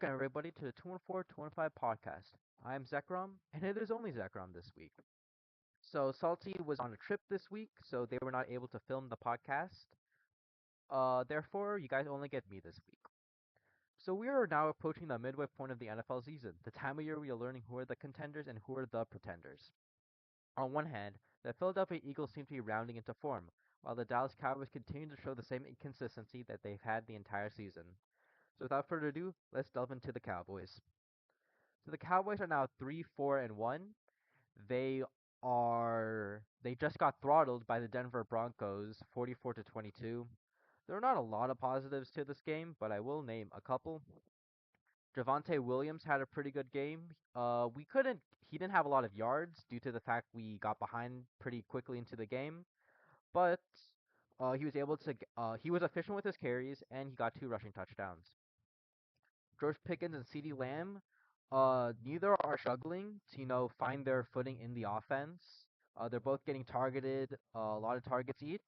everybody to the 214-215 podcast. I'm Zekrom, and it is only Zekrom this week. So Salty was on a trip this week, so they were not able to film the podcast. Therefore, you guys only get me this week. So we are now approaching the midway point of the NFL season, the time of year we are learning who are the contenders and who are the pretenders. On one hand, the Philadelphia Eagles seem to be rounding into form, while the Dallas Cowboys continue to show the same inconsistency that they've had the entire season. So without further ado, let's delve into the Cowboys. So the Cowboys are now 3-4-1. They just got throttled by the Denver Broncos 44-22. There are not a lot of positives to this game, but I will name a couple. Javonte Williams had a pretty good game. We couldn't he didn't have a lot of yards due to the fact we got behind pretty quickly into the game, but he was efficient with his carries and he got two rushing touchdowns. George Pickens and CeeDee Lamb, neither are struggling to find their footing in the offense. They're both getting targeted, a lot of targets each.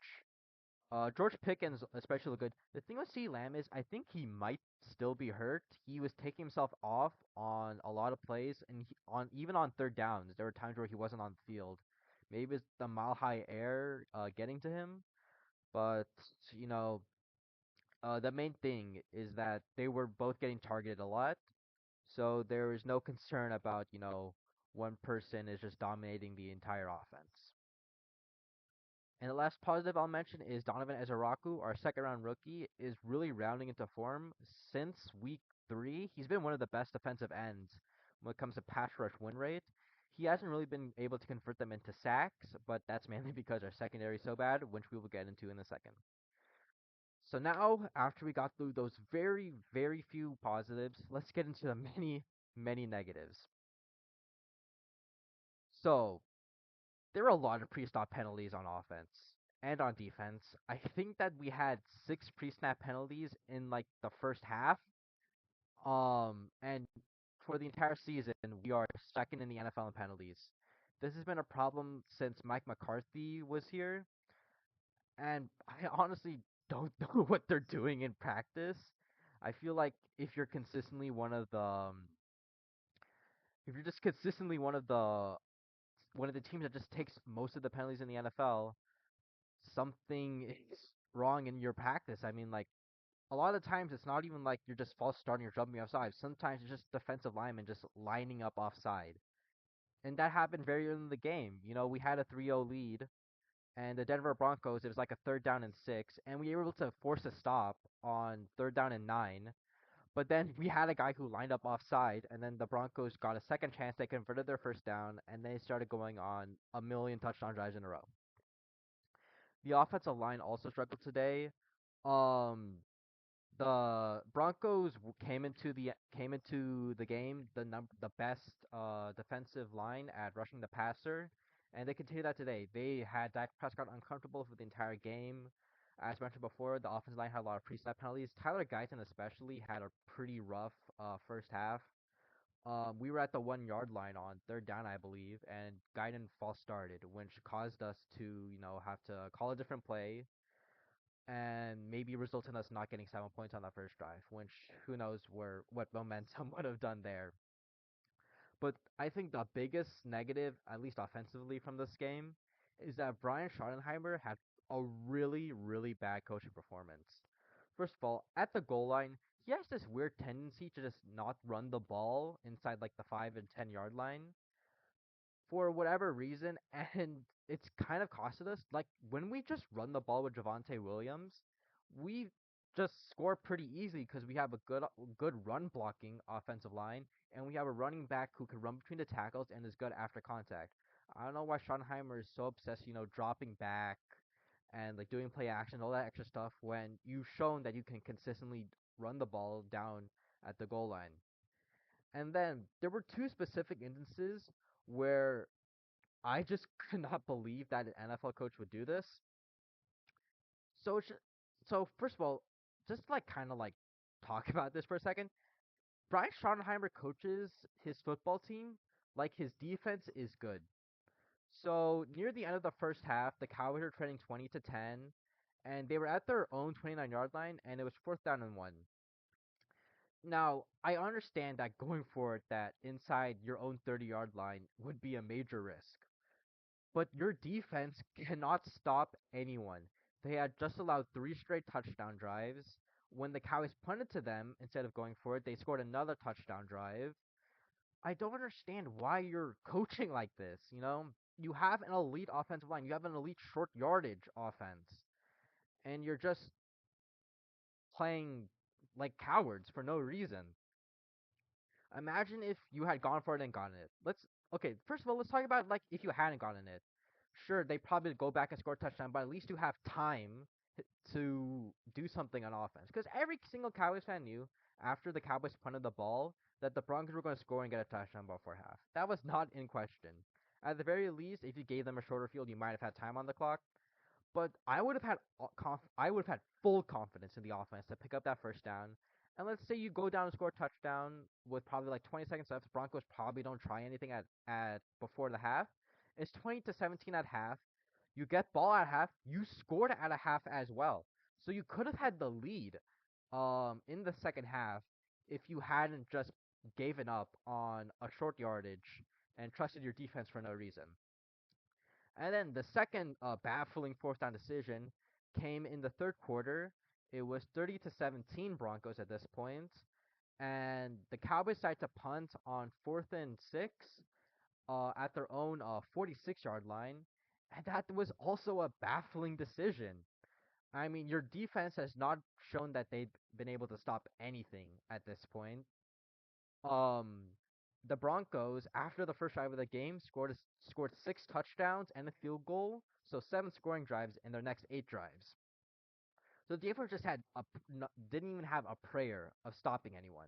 George Pickens especially look good. The thing with CeeDee Lamb is I think he might still be hurt. He was taking himself off on a lot of plays, and even on third downs, there were times where he wasn't on the field. Maybe it's the mile high air getting to him, but you know the main thing is that they were both getting targeted a lot. So there is no concern about, one person is just dominating the entire offense. And the last positive I'll mention is Donovan Ezeraku, our second round rookie, is really rounding into form since week 3. He's been one of the best defensive ends when it comes to pass rush win rate. He hasn't really been able to convert them into sacks, but that's mainly because our secondary is so bad, which we will get into in a second. So now, after we got through those very, very few positives, let's get into the many, many negatives. So, there were a lot of pre-stop penalties on offense and on defense. I think that we had 6 pre-snap penalties in like the first half. And for the entire season, we are second in the NFL in penalties. This has been a problem since Mike McCarthy was here, and I honestly don't know what they're doing in practice. I feel like if you're just consistently one of the teams that just takes most of the penalties in the NFL, something is wrong in your practice. I mean, like a lot of times it's not even like you're just false starting or jumping offside. Sometimes it's just defensive linemen just lining up offside. And that happened very early in the game. We had a 3-0 lead, and the Denver Broncos, it was like a third down and 6, and we were able to force a stop on third down and 9. But then we had a guy who lined up offside, and then the Broncos got a second chance. They converted their first down, and they started going on a million touchdown drives in a row. The offensive line also struggled today. Um, the Broncos came into the game the best defensive line at rushing the passer, and they continue that today. They had Dak Prescott uncomfortable for the entire game. As mentioned before, the offensive line had a lot of pre-snap penalties. Tyler Guyton especially had a pretty rough first half. We were at the 1 yard line on third down, I believe, and Guyton false started, which caused us to have to call a different play and maybe result in us not getting 7 points on that first drive, which who knows what momentum would have done there. But I think the biggest negative, at least offensively, from this game is that Brian Schottenheimer had a really, really bad coaching performance. First of all, at the goal line, he has this weird tendency to just not run the ball inside like the 5 and 10 yard line for whatever reason, and it's kind of costed us. Like when we just run the ball with Javonte Williams, we just score pretty easily because we have a good run blocking offensive line, and we have a running back who can run between the tackles and is good after contact. I don't know why Schottenheimer is so obsessed, dropping back and like doing play action, all that extra stuff when you've shown that you can consistently run the ball down at the goal line. And then there were two specific instances where I just could not believe that an NFL coach would do this. So, so first of all, just like kind of like talk about this for a second. Brian Schottenheimer coaches his football team like his defense is good. So near the end of the first half, the Cowboys were trailing 20-10, and they were at their own 29-yard line, and it was fourth down and 1. Now, I understand that going for it that inside your own 30-yard line would be a major risk. But your defense cannot stop anyone. They had just allowed three straight touchdown drives. When the Cowboys punted to them, instead of going for it, they scored another touchdown drive. I don't understand why you're coaching like this, you know? You have an elite offensive line. You have an elite short yardage offense. And you're just playing like cowards for no reason. Imagine if you had gone for it and gotten it. Okay, first of all, let's talk about like if you hadn't gotten it. Sure, they probably go back and score a touchdown, but at least you have time to do something on offense. Because every single Cowboys fan knew after the Cowboys punted the ball that the Broncos were going to score and get a touchdown before half. That was not in question. At the very least, if you gave them a shorter field, you might have had time on the clock. But I would have had full confidence in the offense to pick up that first down. And let's say you go down and score a touchdown with probably like 20 seconds left. Broncos probably don't try anything at before the half. It's 20-17 at half. You get ball at half. You scored at a half as well. So you could have had the lead in the second half if you hadn't just given up on a short yardage and trusted your defense for no reason. And then the second baffling fourth down decision came in the third quarter. It was 30-17 Broncos at this point, and the Cowboys decided to punt on 4th and 6 at their own 46-yard line, and that was also a baffling decision. I mean, your defense has not shown that they've been able to stop anything at this point. Um, the Broncos, after the first drive of the game, scored six touchdowns and a field goal, so seven scoring drives in their next eight drives. So the defense just didn't even have a prayer of stopping anyone,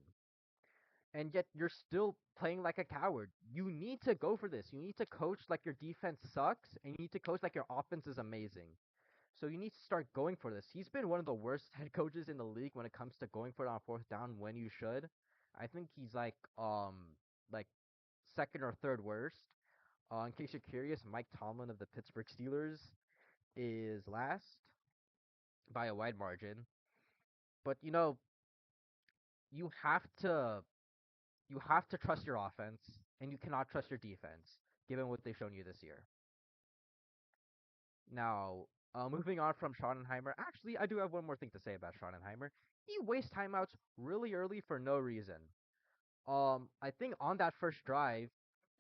and yet you're still playing like a coward. You need to go for this. You need to coach like your defense sucks, and you need to coach like your offense is amazing. So you need to start going for this. He's been one of the worst head coaches in the league when it comes to going for it on fourth down when you should. I think he's like second or third worst. In case you're curious, Mike Tomlin of the Pittsburgh Steelers is last by a wide margin. But you have to you have to trust your offense, and you cannot trust your defense, given what they've shown you this year. Now, moving on from Schottenheimer, actually, I do have one more thing to say about Schottenheimer. He wastes timeouts really early for no reason. I think on that first drive,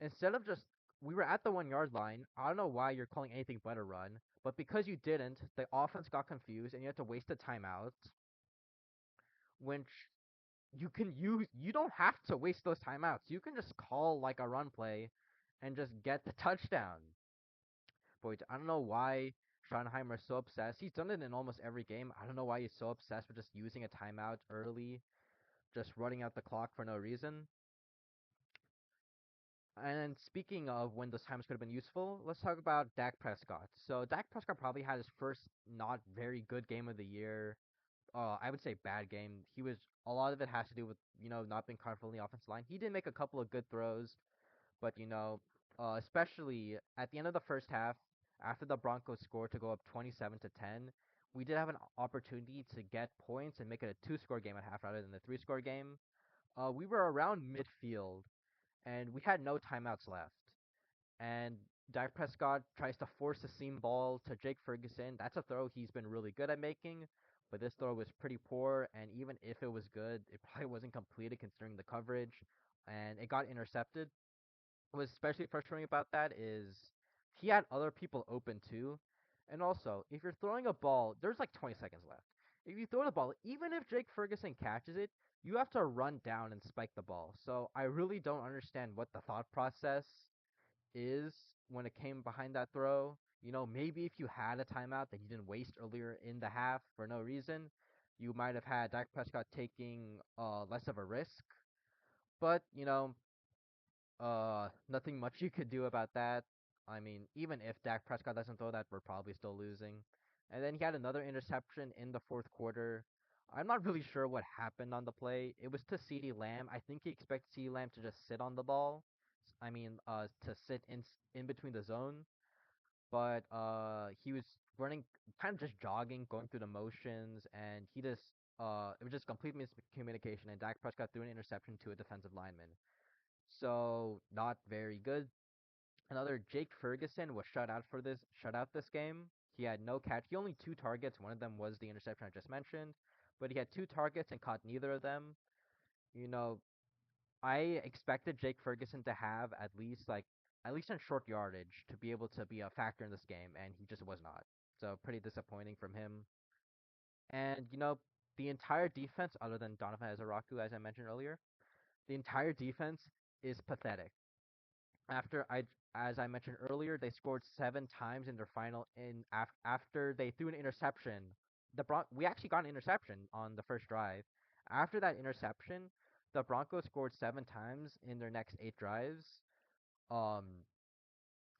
instead of just we were at the 1 yard line. I don't know why you're calling anything but a run, but because you didn't, the offense got confused and you had to waste a timeout. Which you don't have to waste those timeouts. You can just call like a run play, and just get the touchdown. But I don't know why Schottenheimer is so obsessed. He's done it in almost every game. I don't know why he's so obsessed with just using a timeout early, just running out the clock for no reason. And speaking of when those times could have been useful, let's talk about Dak Prescott. So Dak Prescott probably had his first not very good game of the year. I would say bad game. He was a lot of it has to do with not being comfortable in the offensive line. He did make a couple of good throws, but especially at the end of the first half, after the Broncos scored to go up 27-10, we did have an opportunity to get points and make it a two-score game at half rather than a three-score game. We were around midfield, and we had no timeouts left. And Dak Prescott tries to force a seam ball to Jake Ferguson. That's a throw he's been really good at making, but this throw was pretty poor, and even if it was good, it probably wasn't completed considering the coverage, and it got intercepted. What was especially frustrating about that is he had other people open too. And also, if you're throwing a ball, there's like 20 seconds left. If you throw the ball, even if Jake Ferguson catches it, you have to run down and spike the ball. So I really don't understand what the thought process is when it came behind that throw. Maybe if you had a timeout that you didn't waste earlier in the half for no reason, you might have had Dak Prescott taking less of a risk. But nothing much you could do about that. I mean, even if Dak Prescott doesn't throw that, we're probably still losing. And then he had another interception in the fourth quarter. I'm not really sure what happened on the play. It was to CeeDee Lamb. I think he expected CeeDee Lamb to just sit on the ball. I mean, to sit in between the zone. But he was running, kind of just jogging, going through the motions, and he just it was just complete miscommunication, and Dak Prescott threw an interception to a defensive lineman. So not very good. Another Jake Ferguson was shut out this game. He had no catch. He only 2 targets. One of them was the interception I just mentioned, but he had 2 targets and caught neither of them. You know, I expected Jake Ferguson to have at least in short yardage to be able to be a factor in this game, and he just was not. So pretty disappointing from him. And the entire defense, other than Donovan Ezaraku, as I mentioned earlier, the entire defense is pathetic. After I, as I mentioned earlier, they scored 7 times in their final after they threw an interception. We actually got an interception on the first drive. After that interception, the Broncos scored 7 times in their next 8 drives. Um,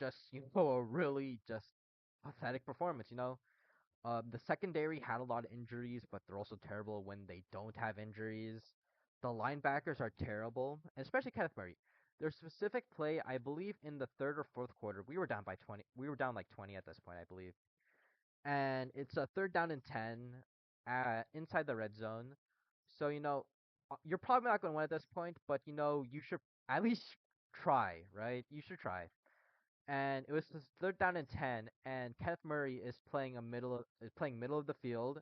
just a really just pathetic performance. The secondary had a lot of injuries, but they're also terrible when they don't have injuries. The linebackers are terrible, especially Kenneth Murray. Their specific play, I believe, in the third or fourth quarter, we were down by 20. We were down like 20 at this point, I believe. And it's a third down and 10 inside the red zone. So, you're probably not going to win at this point, but, you should at least try, right? You should try. And it was this third down and 10, and Kenneth Murray is playing middle of the field,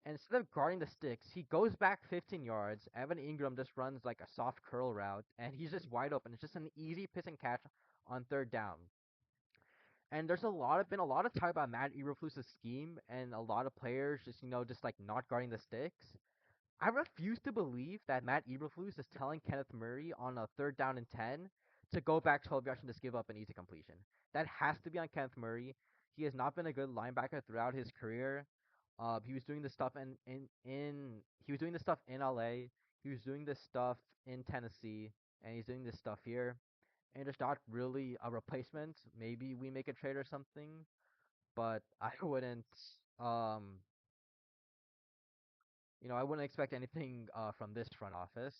and instead of guarding the sticks, he goes back 15 yards. Evan Ingram just runs like a soft curl route, and he's just wide open. It's just an easy piss and catch on third down. And there's been a lot of talk about Matt Eberflus's scheme, and a lot of players just like not guarding the sticks. I refuse to believe that Matt Eberflus is telling Kenneth Murray on a third down and 10 to go back 12 yards and just give up an easy completion. That has to be on Kenneth Murray. He has not been a good linebacker throughout his career. He was doing this stuff he was doing this stuff in LA. He was doing this stuff in Tennessee, and he's doing this stuff here. And just not really a replacement. Maybe we make a trade or something, but um I wouldn't expect anything from this front office.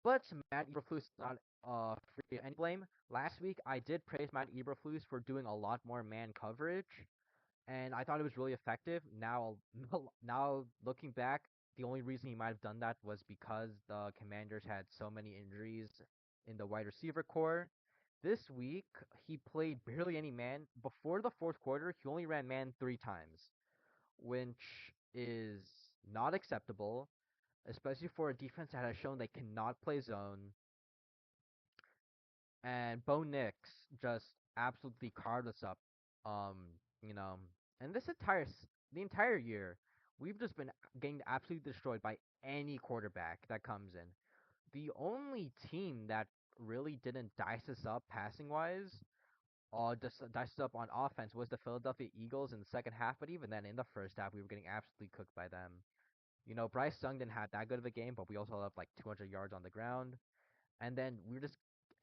But Matt Eberflus is not free of any blame. Last week, I did praise Matt Eberflus for doing a lot more man coverage, and I thought it was really effective. Now, now looking back, the only reason he might have done that was because the Commanders had so many injuries in the wide receiver core. This week, he played barely any man. Before the fourth quarter, he only ran man 3 times, which is not acceptable, especially for a defense that has shown they cannot play zone. And Bo Nix just absolutely carved us up. Um, you know, and the entire year, we've just been getting absolutely destroyed by any quarterback that comes in. The only team that really didn't dice us up passing wise, just dice us up on offense was the Philadelphia Eagles in the second half. But even then, in the first half, we were getting absolutely cooked by them. Bryce Young didn't have that good of a game, but we also had like 200 yards on the ground. And then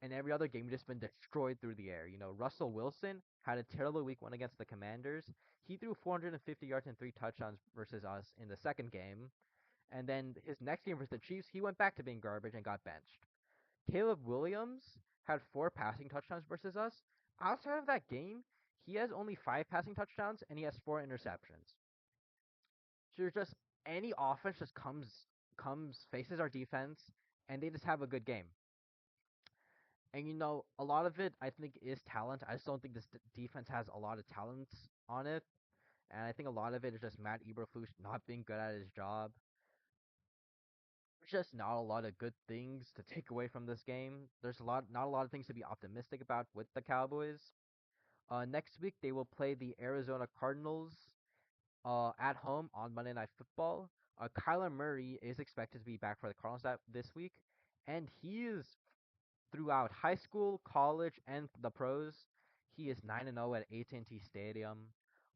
in every other game, we've just been destroyed through the air. Russell Wilson had a terrible week one against the Commanders. He threw 450 yards and 3 touchdowns versus us in the second game. And then his next game versus the Chiefs, he went back to being garbage and got benched. Caleb Williams had 4 passing touchdowns versus us. Outside of that game, he has only 5 passing touchdowns and he has 4 interceptions. So you're just any offense just faces our defense and they just have a good game. And a lot of it I think is talent. I just don't think this defense has a lot of talent on it. And I think a lot of it is just Matt Eberflus not being good at his job. There's just not a lot of good things to take away from this game. There's not a lot of things to be optimistic about with the Cowboys. Next week they will play the Arizona Cardinals at home on Monday Night Football. Kyler Murray is expected to be back for the Cardinals this week, and he is throughout high school, college, and the pros. He is 9-0 at AT&T Stadium.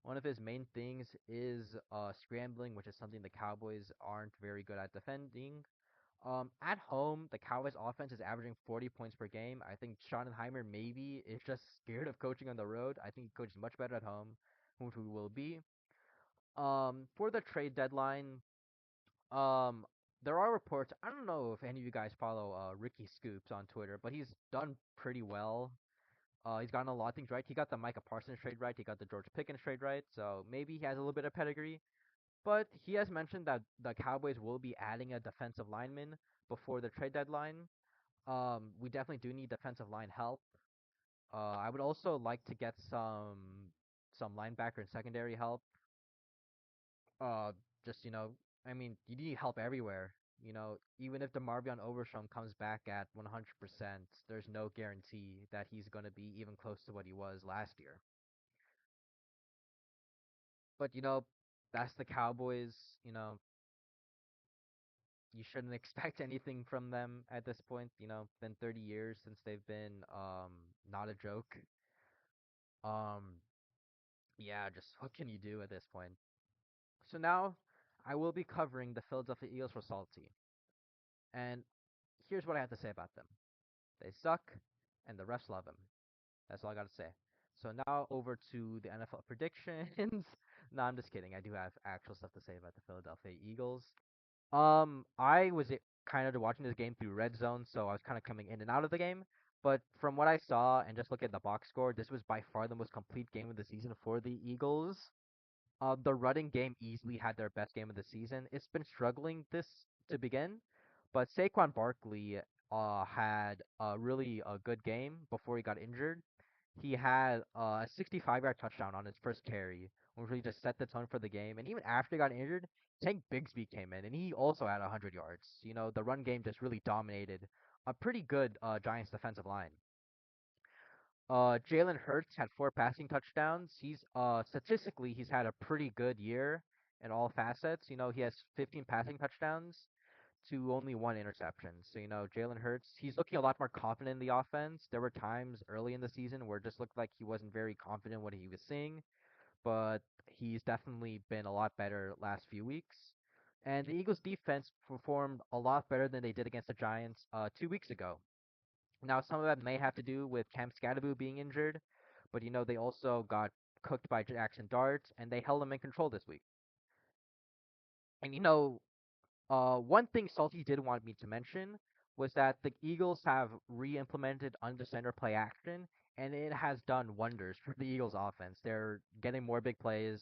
One of his main things is scrambling, which is something the Cowboys aren't very good at defending. At home, the Cowboys offense is averaging 40 points per game. I think Schottenheimer maybe is just scared of coaching on the road. I think he coaches much better at home, which we will be. For the trade deadline, um, there are reports. I don't know if any of you guys follow Ricky Scoops on Twitter, but he's done pretty well. He's gotten a lot of things right. He got the Micah Parsons trade right. He got the George Pickens trade right. So maybe he has a little bit of pedigree. But he has mentioned that the Cowboys will be adding a defensive lineman before the trade deadline. We definitely do need defensive line help. I would also like to get some linebacker and secondary help. Uh, just I mean, you need help everywhere. Even if DeMarvion Overshown comes back at 100%, there's no guarantee that he's going to be even close to what he was last year. But that's the Cowboys. You know, you shouldn't expect anything from them at this point. Been 30 years since they've been not a joke. Um, yeah, just what can you do at this point? So now I will be covering the Philadelphia Eagles for Salty. And here's what I have to say about them. They suck, and the refs love them. That's all I got to say. So now over to the NFL predictions. No, I'm just kidding. I do have actual stuff to say about the Philadelphia Eagles. I was kind of watching this game through Red Zone, so I was kind of coming in and out of the game. But from what I saw and just look at the box score, this was by far the most complete game of the season for the Eagles. The running game easily had their best game of the season. It's been struggling this to begin, but Saquon Barkley had a really good game before he got injured. He had a 65-yard touchdown on his first carry, which really just set the tone for the game. And even after he got injured, Tank Bigsby came in, and he also had 100 yards. The run game just really dominated a pretty good Giants defensive line. Jalen Hurts had 4 passing touchdowns. He's had a pretty good year in all facets. He has 15 passing touchdowns to only 1 interception. So Jalen Hurts, he's looking a lot more confident in the offense. There were times early in the season where it just looked like he wasn't very confident in what he was seeing, but he's definitely been a lot better last few weeks. And the Eagles defense performed a lot better than they did against the Giants 2 weeks ago. Now, some of that may have to do with Cam Scadaboo being injured, but they also got cooked by Jackson Dart, and they held him in control this week. And one thing Salty did want me to mention was that the Eagles have re-implemented under center play action, and it has done wonders for the Eagles offense. They're getting more big plays.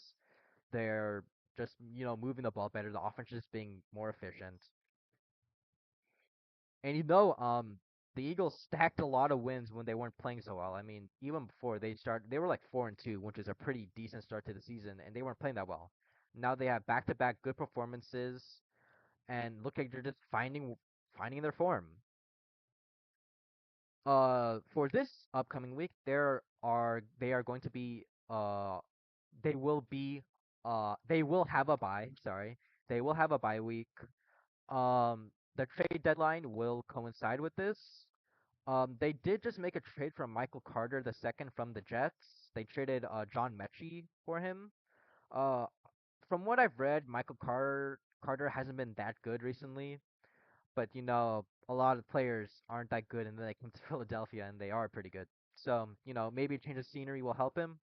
They're just moving the ball better. The offense is being more efficient. And the Eagles stacked a lot of wins when they weren't playing so well. I mean, even before they were like 4-2, which is a pretty decent start to the season, and they weren't playing that well. Now they have back-to-back good performances, and look like they're just finding their form. For this upcoming week, they are going to be they will be they will have a bye. Sorry, they will have a bye week. The trade deadline will coincide with this. They did just make a trade from Michael Carter the second from the Jets. They traded John Mechie for him. Uh, from what I've read, Michael Carter hasn't been that good recently, but a lot of players aren't that good, and then they come to Philadelphia and they are pretty good. So maybe a change of scenery will help him.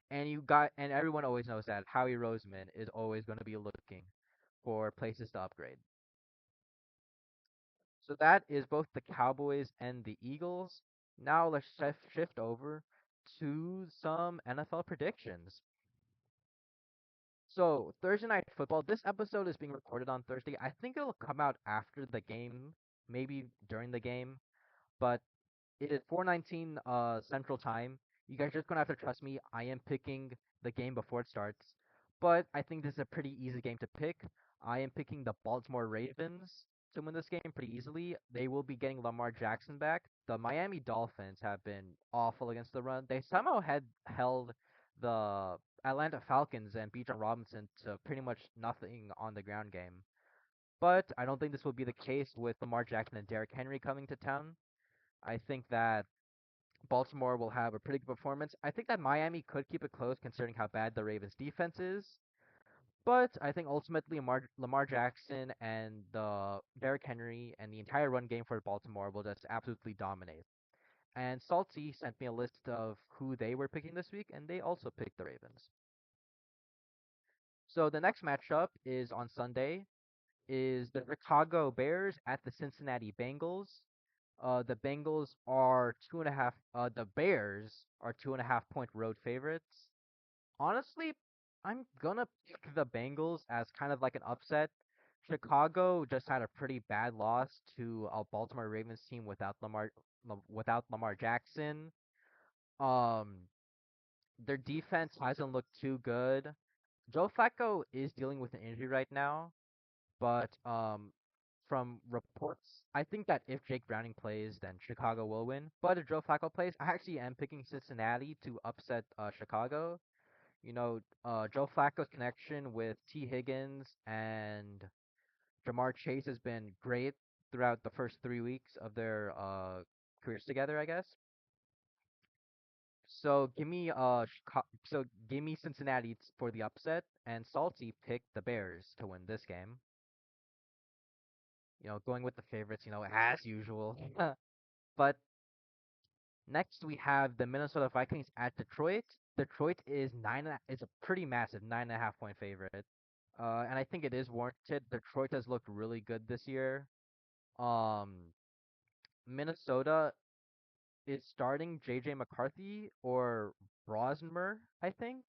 And everyone always knows that Howie Roseman is always going to be looking for places to upgrade. So that is both the Cowboys and the Eagles. Now let's shift over to some NFL predictions. So Thursday night football. This episode is being recorded on Thursday. I think it'll come out after the game, maybe during the game, but it is 4:19 Central Time. You guys just gonna have to trust me. I am picking the game before it starts, but I think this is a pretty easy game to pick. I am picking the Baltimore Ravens to win this game pretty easily. They will be getting Lamar Jackson back. The Miami Dolphins have been awful against the run. They somehow had held the Atlanta Falcons and Bijan Robinson to pretty much nothing on the ground game. But I don't think this will be the case with Lamar Jackson and Derrick Henry coming to town. I think that Baltimore will have a pretty good performance. I think that Miami could keep it close considering how bad the Ravens defense is. But I think ultimately Lamar Jackson and the Derrick Henry and the entire run game for Baltimore will just absolutely dominate. And Salty sent me a list of who they were picking this week, and they also picked the Ravens. So the next matchup is on Sunday, is the Chicago Bears at the Cincinnati Bengals. The Bengals are 2.5. The Bears are 2.5 point road favorites. Honestly, I'm gonna pick the Bengals as kind of like an upset. Chicago just had a pretty bad loss to a Baltimore Ravens team without Lamar Jackson. Um, their defense hasn't looked too good. Joe Flacco is dealing with an injury right now, but from reports, I think that if Jake Browning plays, then Chicago will win. But if Joe Flacco plays, I actually am picking Cincinnati to upset Chicago. Joe Flacco's connection with T. Higgins and Jamar Chase has been great throughout the first 3 weeks of their careers together, I guess. So give me Cincinnati for the upset, and Salty picked the Bears to win this game. Going with the favorites, as usual. But next we have the Minnesota Vikings at Detroit. Detroit is a pretty massive 9.5 point favorite. And I think it is warranted. Detroit has looked really good this year. Um, Minnesota is starting JJ McCarthy or Brosmer, I think.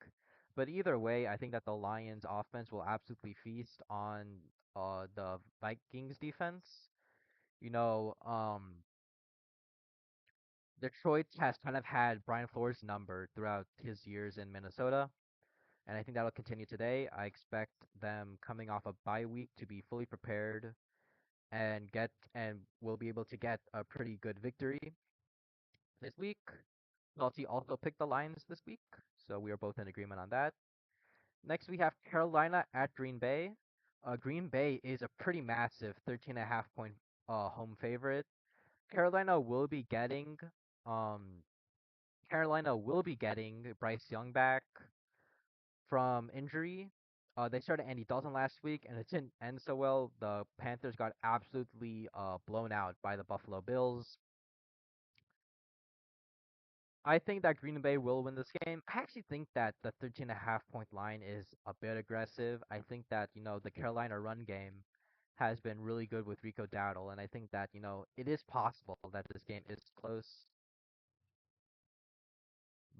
But either way, I think that the Lions offense will absolutely feast on the Vikings defense. You know, Detroit has kind of had Brian Flores' number throughout his years in Minnesota, and I think that'll continue today. I expect them coming off a bye week to be fully prepared and will be able to get a pretty good victory this week. Salty also picked the Lions this week, so we are both in agreement on that. Next, we have Carolina at Green Bay. Green Bay is a pretty massive 13.5 point home favorite. Carolina will be getting um Carolina will be getting Bryce Young back from injury. They started Andy Dalton last week, and it didn't end so well. The Panthers got absolutely blown out by the Buffalo Bills. I think that Green Bay will win this game. I actually think that the 13.5 point line is a bit aggressive. I think that, the Carolina run game has been really good with Rico Dowdle, and I think that, it is possible that this game is close.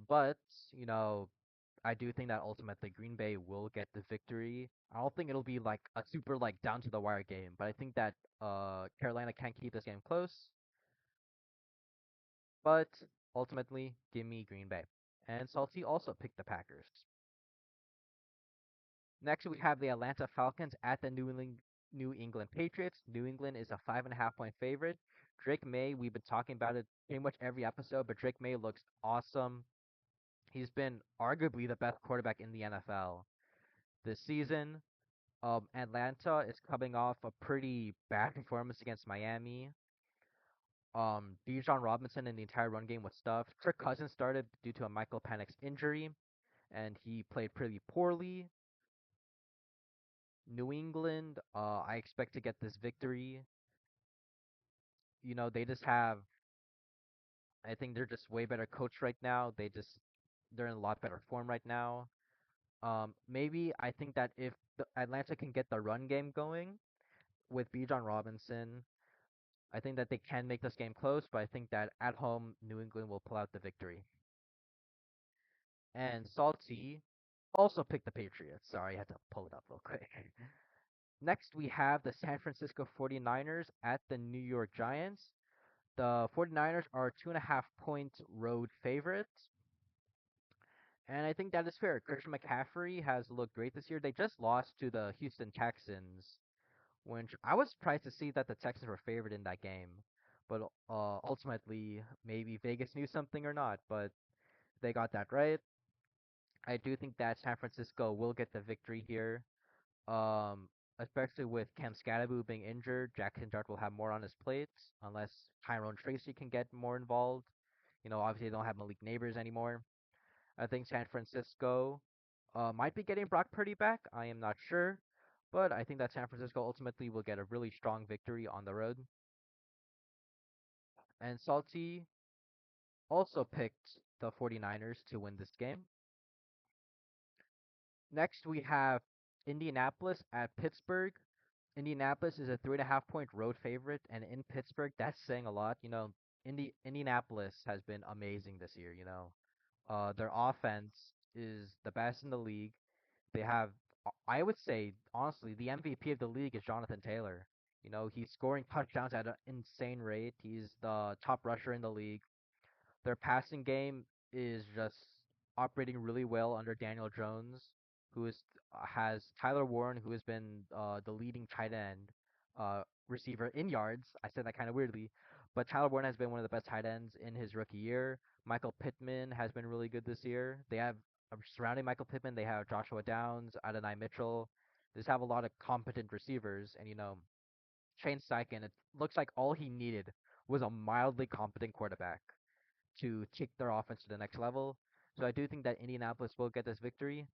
But, you know, I do think that ultimately Green Bay will get the victory. I don't think it'll be like a super like down to the wire game, but I think that Carolina can keep this game close. But ultimately, give me Green Bay. And Salty also picked the Packers. Next, we have the Atlanta Falcons at the New England Patriots. New England is a 5.5 point favorite. Drake May, we've been talking about it pretty much every episode, but Drake May looks awesome. He's been arguably the best quarterback in the NFL this season. Atlanta is coming off a pretty bad performance against Miami. Bijan Robinson and the entire run game was stuffed. Kirk Cousins started due to a Michael Penix injury, and he played pretty poorly. New England, I expect to get this victory. They just have. I think they're just way better coached right now. They're in a lot better form right now. Maybe I think that if Atlanta can get the run game going with Bijan Robinson, I think that they can make this game close, but I think that at home, New England will pull out the victory. And Salty also picked the Patriots. Sorry, I had to pull it up real quick. Next, we have the San Francisco 49ers at the New York Giants. The 49ers are 2.5 point road favorites. And I think that is fair. Christian McCaffrey has looked great this year. They just lost to the Houston Texans, which I was surprised to see that the Texans were favored in that game. But ultimately, maybe Vegas knew something or not, but they got that right. I do think that San Francisco will get the victory here, um, especially with Cam Scadaboo being injured. Jackson Dart will have more on his plate unless Tyrone Tracy can get more involved. Obviously they don't have Malik Neighbors anymore. I think San Francisco might be getting Brock Purdy back. I am not sure. But I think that San Francisco ultimately will get a really strong victory on the road. And Salty also picked the 49ers to win this game. Next, we have Indianapolis at Pittsburgh. Indianapolis is a 3.5 point road favorite, and in Pittsburgh, that's saying a lot. Indianapolis has been amazing this year. Their offense is the best in the league. they have, I would say, honestly, the MVP of the league is Jonathan Taylor. You know, he's scoring touchdowns at an insane rate. He's the top rusher in the league. Their passing game is just operating really well under Daniel Jones, who has Tyler Warren, who has been the leading tight end receiver in yards. I said that kind of weirdly, but Tyler Warren has been one of the best tight ends in his rookie year. Michael Pittman has been really good this year. They have surrounding Michael Pittman, they have Joshua Downs, Adonai Mitchell. They just have a lot of competent receivers, and Shane Steichen. It looks like all he needed was a mildly competent quarterback to take their offense to the next level. So I do think that Indianapolis will get this victory.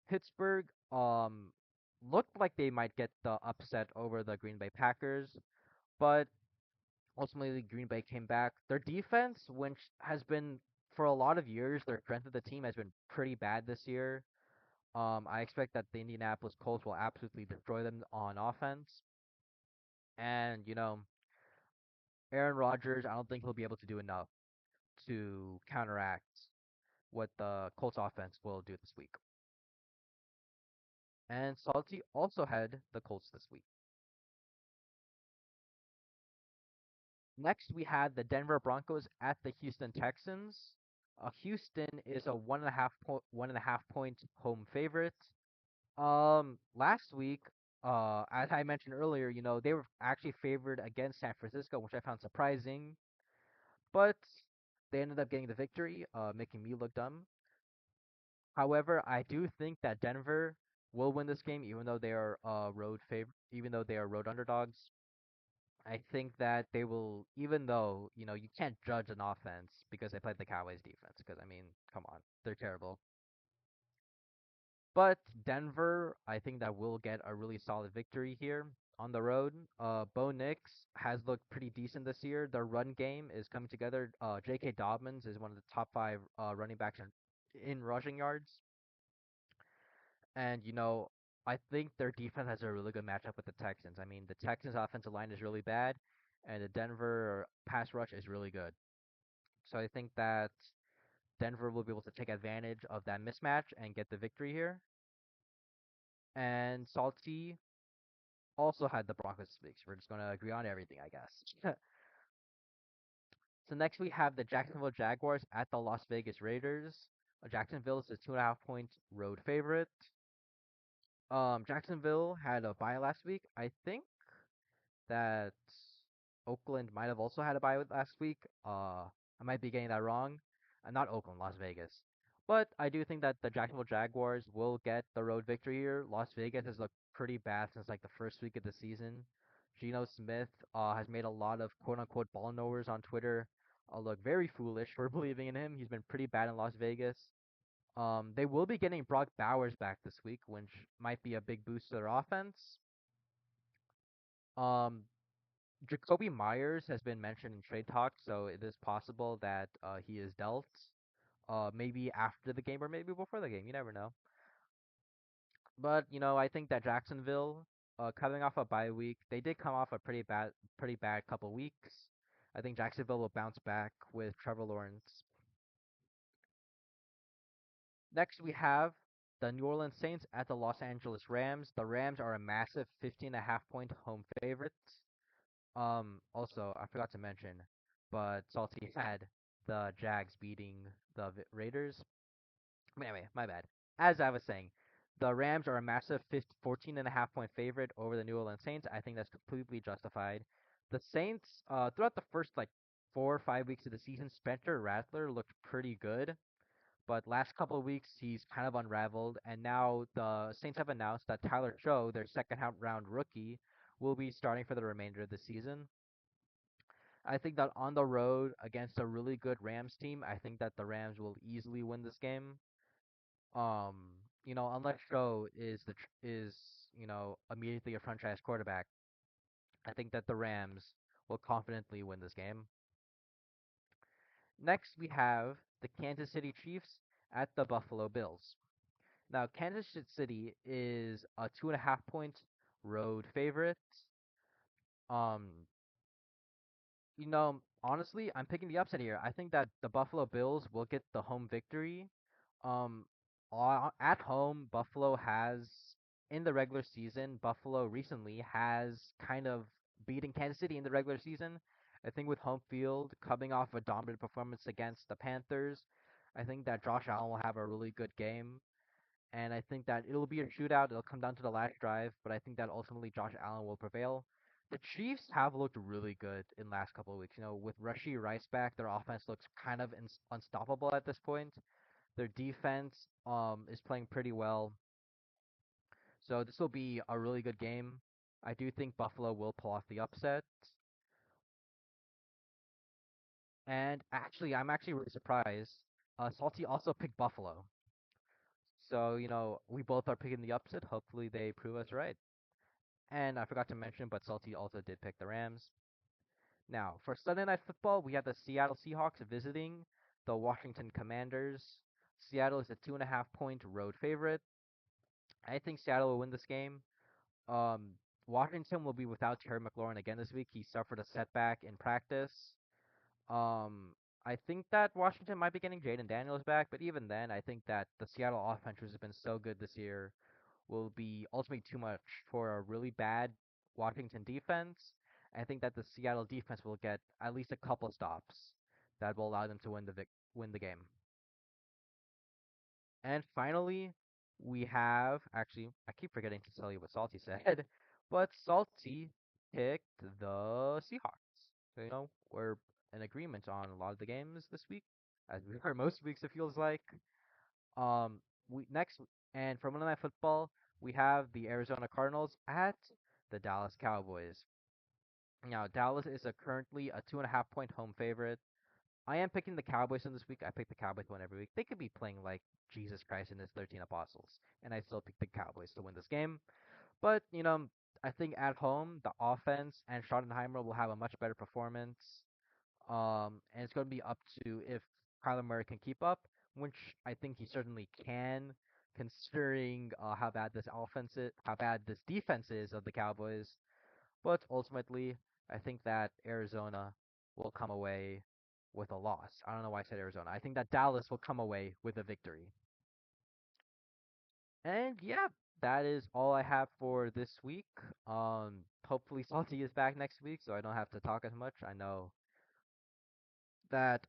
Pittsburgh looked like they might get the upset over the Green Bay Packers, but ultimately Green Bay came back. Their defense, which has been for a lot of years, their strength of the team has been pretty bad this year. I expect that the Indianapolis Colts will absolutely destroy them on offense. And, Aaron Rodgers, I don't think he'll be able to do enough to counteract what the Colts offense will do this week. And Salty also had the Colts this week. Next, we had the Denver Broncos at the Houston Texans. Houston is a 1.5 point home favorite. Last week, as I mentioned earlier, they were actually favored against San Francisco, which I found surprising, but they ended up getting the victory, making me look dumb. However, I do think that Denver will win this game, even though they are even though they are road underdogs. I think that they will, even though you can't judge an offense because they played the Cowboys defense. Because I mean, come on, they're terrible. But Denver, I think that will get a really solid victory here on the road. Bo Nix has looked pretty decent this year. Their run game is coming together. J.K. Dobbins is one of the top five running backs in rushing yards. And I think their defense has a really good matchup with the Texans. I mean, the Texans' offensive line is really bad, and the Denver pass rush is really good. So I think that Denver will be able to take advantage of that mismatch and get the victory here. And Salty also had the Broncos this week. So we're just going to agree on everything, I guess. So next we have the Jacksonville Jaguars at the Las Vegas Raiders. Jacksonville is a 2.5 point road favorite. Jacksonville had a bye last week. I think that Oakland might have also had a bye last week. I might be getting that wrong. Not Oakland, Las Vegas. But I do think that the Jacksonville Jaguars will get the road victory here. Las Vegas has looked pretty bad since like the first week of the season. Geno Smith has made a lot of quote unquote ball knowers on Twitter look very foolish for believing in him. He's been pretty bad in Las Vegas. They will be getting Brock Bowers back this week, which might be a big boost to their offense. Um, Jacoby Myers has been mentioned in trade talks, so it is possible that he is dealt. Maybe after the game or maybe before the game. You never know. But I think that Jacksonville, coming off a bye week, they did come off a pretty bad couple weeks. I think Jacksonville will bounce back with Trevor Lawrence. Next, we have the New Orleans Saints at the Los Angeles Rams. The Rams are a massive 15.5 point home favorite. Also, I forgot to mention, but Salty had the Jags beating the Raiders. But anyway, my bad. As I was saying, the Rams are a massive 14.5 point favorite over the New Orleans Saints. I think that's completely justified. The Saints, throughout the first like 4 or 5 weeks of the season, Spencer Rattler looked pretty good. But last couple of weeks, he's kind of unraveled, and now the Saints have announced that Tyler Show, their second round rookie, will be starting for the remainder of the season. I think that on the road against a really good Rams team, I think that the Rams will easily win this game. Um, unless Show is immediately a franchise quarterback, I think that the Rams will confidently win this game. Next, we have the Kansas City Chiefs at the Buffalo Bills. Now, Kansas City is a 2.5 point road favorite. Um, honestly, I'm picking the upset here. I think that the Buffalo Bills will get the home victory. Um, At home, Buffalo has in the regular season. Buffalo recently has kind of beaten Kansas City in the regular season. I think with home field coming off a dominant performance against the Panthers, I think that Josh Allen will have a really good game. And I think that it'll be a shootout. It'll come down to the last drive, but I think that ultimately Josh Allen will prevail. The Chiefs have looked really good in last couple of weeks. With Rashee Rice back, their offense looks kind of unstoppable at this point. Their defense is playing pretty well, so this will be a really good game. I do think Buffalo will pull off the upset, and actually, I'm actually really surprised. Salty also picked Buffalo, so we both are picking the upset. Hopefully, they prove us right. And I forgot to mention, but Salty also did pick the Rams. Now, for Sunday Night Football, we have the Seattle Seahawks visiting the Washington Commanders. Seattle is a 2.5 point road favorite. I think Seattle will win this game. Um, Washington will be without Terry McLaurin again this week. He suffered a setback in practice. Um, I think that Washington might be getting Jaden Daniels back, but even then, I think that the Seattle offense, which has been so good this year, will be ultimately too much for a really bad Washington defense. I think that the Seattle defense will get at least a couple stops that will allow them to win the game. And finally, we have actually I keep forgetting to tell you what Salty said, but Salty picked the Seahawks. So we're in agreement on a lot of the games this week, as we are most weeks. It feels like. Um, we next and for Monday Night Football, we have the Arizona Cardinals at the Dallas Cowboys. Now, Dallas is currently a 2.5 point home favorite. I am picking the Cowboys in this week. I pick the Cowboys to win every week. They could be playing like Jesus Christ and his 13 apostles, and I still pick the Cowboys to win this game. But I think at home the offense and Schottenheimer will have a much better performance. And it's going to be up to if Kyler Murray can keep up, which I think he certainly can, considering how bad this defense is of the Cowboys. But ultimately, I think that Arizona will come away with a loss. I don't know why I said Arizona. I think that Dallas will come away with a victory. And yeah, that is all I have for this week. Hopefully Salty is back next week, so I don't have to talk as much. I know that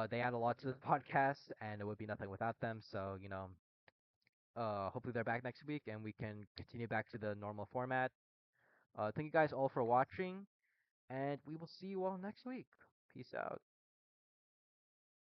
they add a lot to the podcast, and it would be nothing without them. So hopefully they're back next week, and we can continue back to the normal format. Thank you guys all for watching, and we will see you all next week. Peace out.